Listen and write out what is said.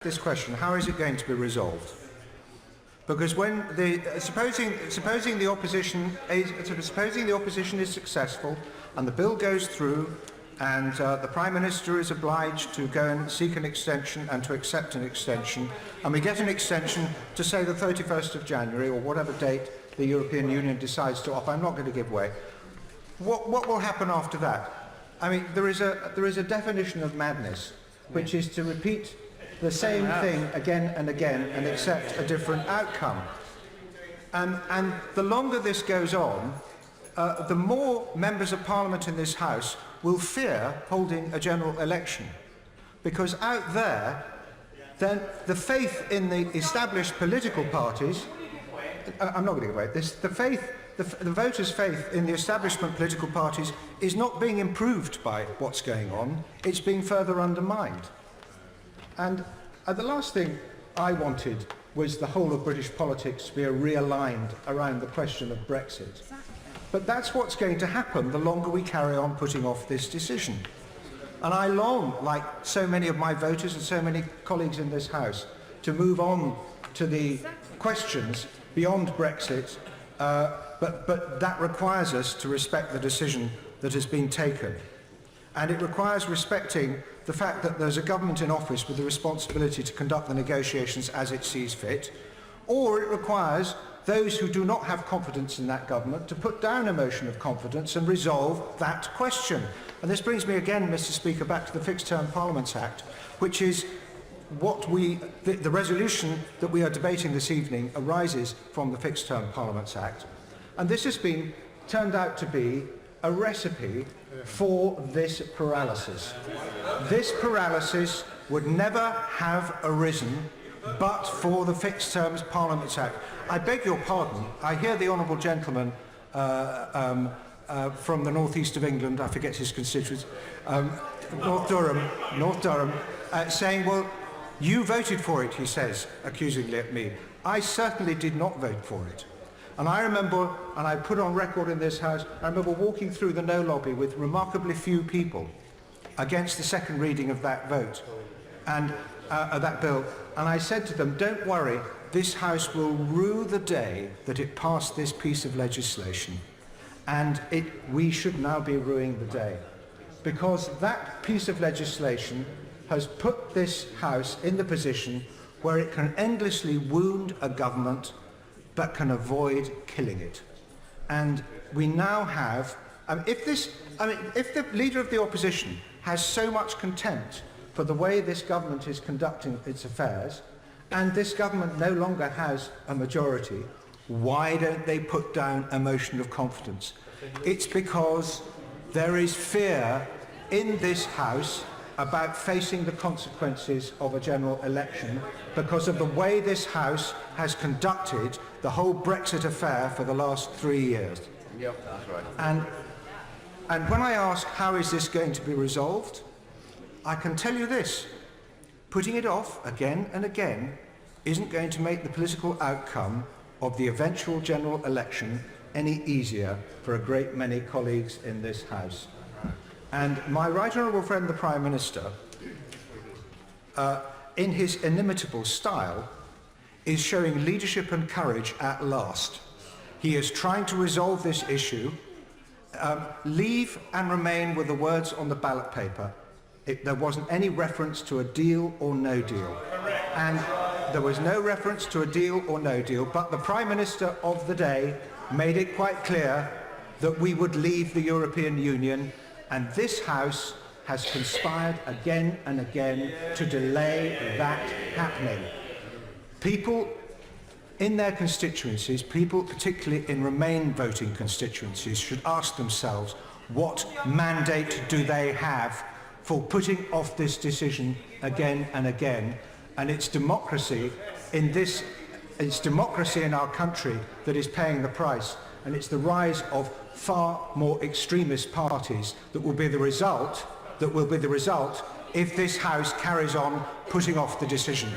This question: how is it going to be resolved? Because when supposing the opposition is successful and the bill goes through and the Prime Minister is obliged to go and seek an extension and to accept an extension, and we get an extension to say the 31st of January or whatever date the European Union decides to offer, I'm not going to give way. What will happen after that? I mean, there is a definition of madness, which is to repeat the same thing again and again and accept a different outcome. And the longer this goes on, the more members of Parliament in this House will fear holding a general election. Because out there, then the faith in the established political parties, I'm not going to give away this, the voters' faith in the establishment political parties is not being improved by what's going on, it's being further undermined. And the last thing I wanted was the whole of British politics to be realigned around the question of Brexit. But that's what's going to happen the longer we carry on putting off this decision. And I long, like so many of my voters and so many colleagues in this House, to move on to the questions beyond Brexit, but that requires us to respect the decision that has been taken. And it requires respecting the fact that there's a government in office with the responsibility to conduct the negotiations as it sees fit, or it requires those who do not have confidence in that government to put down a motion of confidence and resolve that question. And this brings me again, Mr. Speaker, back to the Fixed Term Parliaments Act, which is what the resolution that we are debating this evening arises from the Fixed Term Parliaments Act. And this has been turned out to be a recipe for this paralysis. This paralysis would never have arisen but for the Fixed Terms Parliaments Act. I beg your pardon, I hear the honourable gentleman from the northeast of England, I forget his constituents, North Durham, saying, well, you voted for it, he says, accusingly at me. I certainly did not vote for it. And I remember, and I put on record in this House, I remember walking through the No lobby with remarkably few people against the second reading of that vote, and that bill, and I said to them, don't worry, this House will rue the day that it passed this piece of legislation, and we should now be rueing the day, because that piece of legislation has put this House in the position where it can endlessly wound a government but can avoid killing it. And we now have, if the Leader of the Opposition has so much contempt for the way this government is conducting its affairs, and this government no longer has a majority, why don't they put down a motion of confidence? It's because there is fear in this House about facing the consequences of a general election because of the way this House has conducted the whole Brexit affair for the last 3 years. Yep, that's right. And when I ask how is this going to be resolved, I can tell you this: putting it off again and again isn't going to make the political outcome of the eventual general election any easier for a great many colleagues in this House. And my right honourable friend, the Prime Minister, in his inimitable style, is showing leadership and courage at last. He is trying to resolve this issue. Leave and remain were the words on the ballot paper. There wasn't any reference to a deal or no deal. And there was no reference to a deal or no deal, but the Prime Minister of the day made it quite clear that we would leave the European Union, and this House has conspired again and again to delay that happening. People in their constituencies, people particularly in Remain voting constituencies, should ask themselves what mandate do they have for putting off this decision again and again. And it's democracy in our country that is paying the price, and it's the rise of far more extremist parties that will be the result if this House carries on putting off the decision.